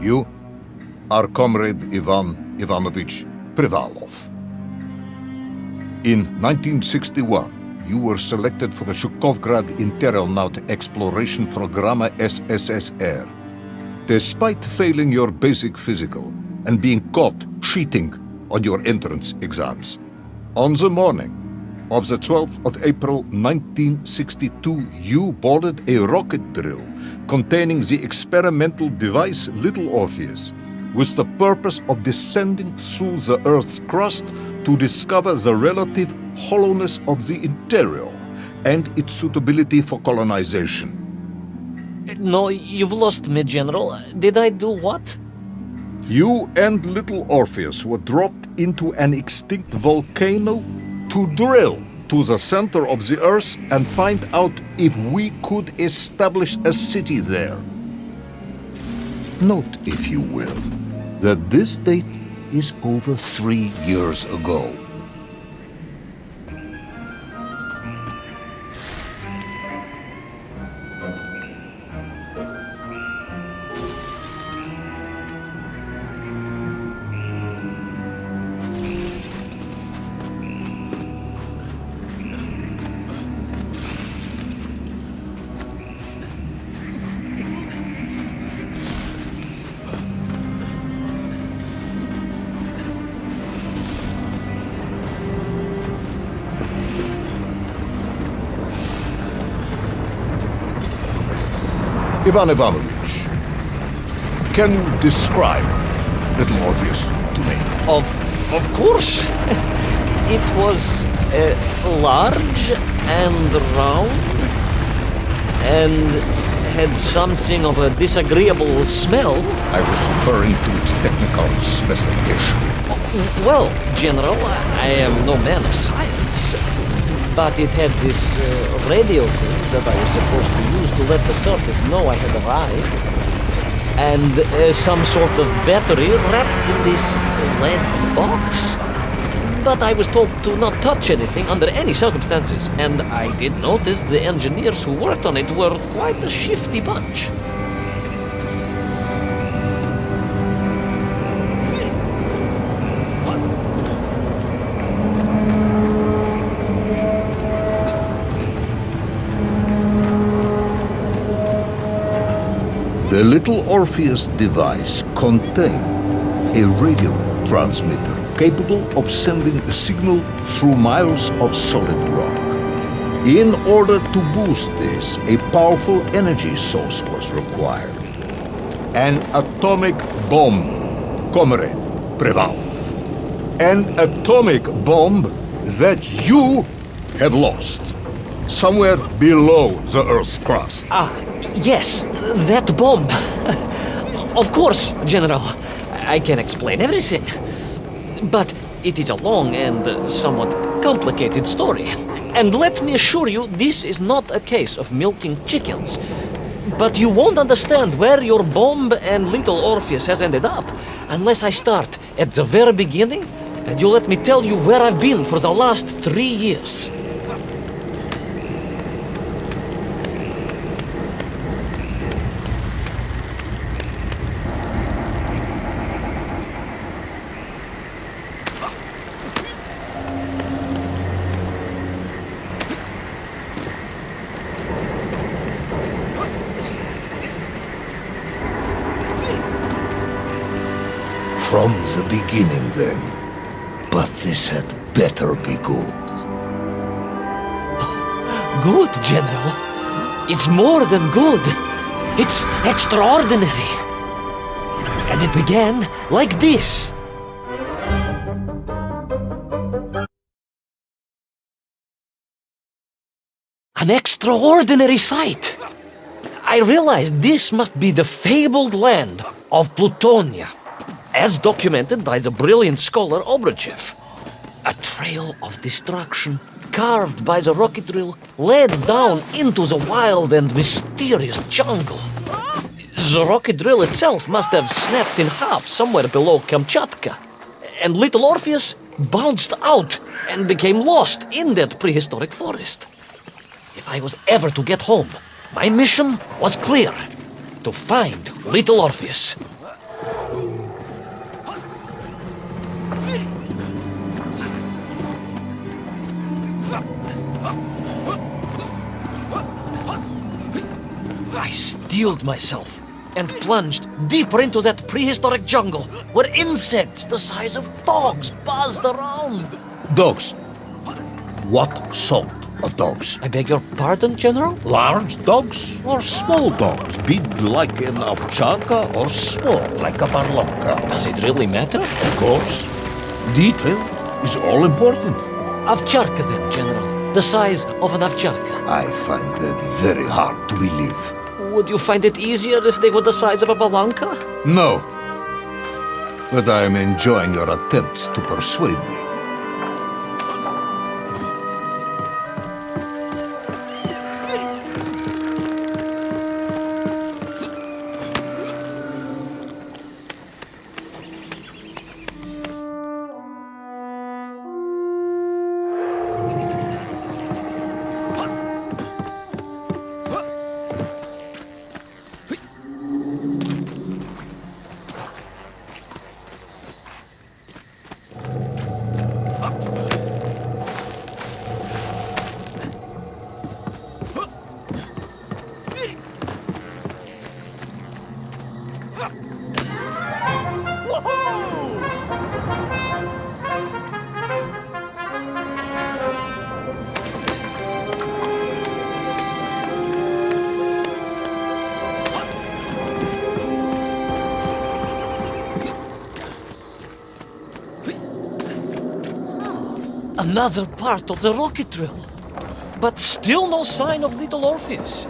You are Comrade Ivan Ivanovich Privalov. In 1961, you were selected for the Shukovgrad Interonaut Exploration Programma SSSR. Despite failing your basic physical and being caught cheating on your entrance exams, on the morning of the 12th of April 1962, you boarded a rocket drill containing the experimental device Little Orpheus, with the purpose of descending through the Earth's crust to discover the relative hollowness of the interior and its suitability for colonization. No, you've lost me, General. Did I do what? You and Little Orpheus were dropped into an extinct volcano to drill to the center of the Earth and find out if we could establish a city there. Note, if you will, that this date is over 3 years ago. Ivan Ivanovich, can you describe Little Orpheus to me? Of course. It was large and round and had something of a disagreeable smell. I was referring to its technical specification. Well, General, I am no man of science, but it had this radio thing that I was supposed to use to let the surface know I had arrived, and some sort of battery wrapped in this lead box. But I was told to not touch anything under any circumstances, and I did notice the engineers who worked on it were quite a shifty bunch. The Little Orpheus device contained a radio transmitter capable of sending a signal through miles of solid rock. In order to boost this, a powerful energy source was required. An atomic bomb, Comrade Privalov. An atomic bomb that you have lost somewhere below the Earth's crust. Yes, that bomb. Of course, General. I can explain everything. But it is a long and somewhat complicated story. And let me assure you, this is not a case of milking chickens. But you won't understand where your bomb and Little Orpheus has ended up unless I start at the very beginning and you let me tell you where I've been for the last 3 years. From the beginning, then. But this had better be good. Good, General. It's more than good. It's extraordinary. And it began like this. An extraordinary sight. I realized this must be the fabled land of Plutonia, as documented by the brilliant scholar Obruchev. A trail of destruction carved by the rocket drill led down into the wild and mysterious jungle. The rocket drill itself must have snapped in half somewhere below Kamchatka, and Little Orpheus bounced out and became lost in that prehistoric forest. If I was ever to get home, my mission was clear: to find Little Orpheus. I steeled myself and plunged deeper into that prehistoric jungle where insects the size of dogs buzzed around. Dogs. What sort of dogs? I beg your pardon, General? Large dogs or small dogs? Big like an ovcharka or small like a barlonka? Does it really matter? Of course. Detail is all important. Ovcharka then, General. The size of an ovcharka. I find that very hard to believe. Would you find it easier if they were the size of a balanka? No. But I am enjoying your attempts to persuade me. Another part of the rocket drill. But still no sign of little Orpheus.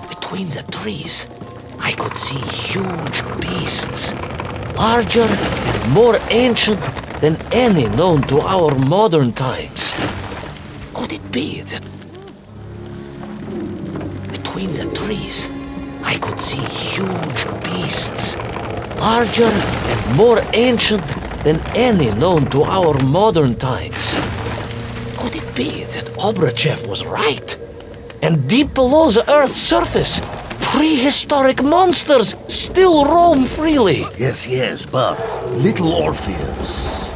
Between the trees, I could see huge beasts, larger and more ancient than any known to our modern times. Could it be that between the trees, I could see huge beasts, larger and more ancient than any known to our modern times? Could it be that Obrochev was right? And deep below the Earth's surface, prehistoric monsters still roam freely. Yes, but little Orpheus.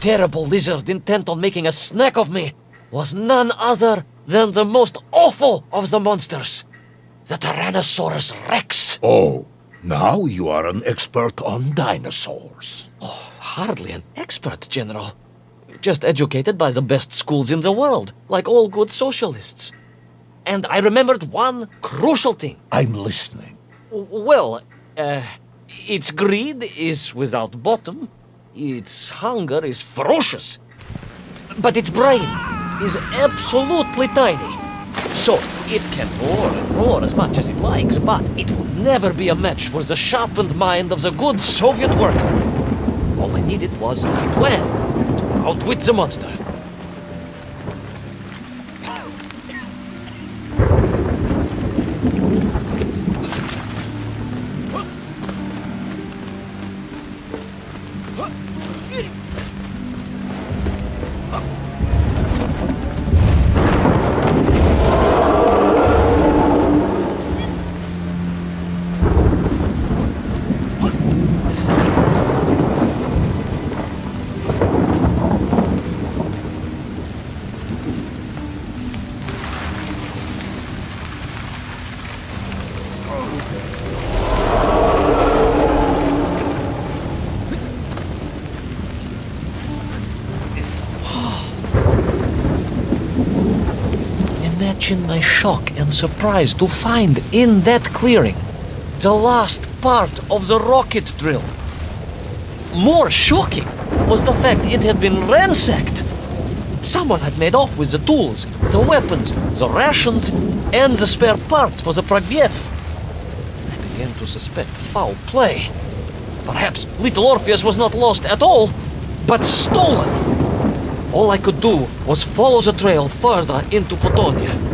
Terrible lizard intent on making a snack of me was none other than the most awful of the monsters, the Tyrannosaurus Rex. Oh, now you are an expert on dinosaurs. Oh, hardly an expert, General. Just educated by the best schools in the world, like all good socialists. And I remembered one crucial thing. I'm listening. Well, its greed is without bottom, its hunger is ferocious, but its brain is absolutely tiny. So it can roar and roar as much as it likes, but it will never be a match for the sharpened mind of the good Soviet worker. All I needed was a plan to outwit the monster. Imagine my shock and surprise to find in that clearing the last part of the rocket drill. More shocking was the fact it had been ransacked. Someone had made off with the tools, the weapons, the rations, and the spare parts for the Pragviev. I began to suspect foul play. Perhaps little Orpheus was not lost at all, but stolen. All I could do was follow the trail further into Plutonia.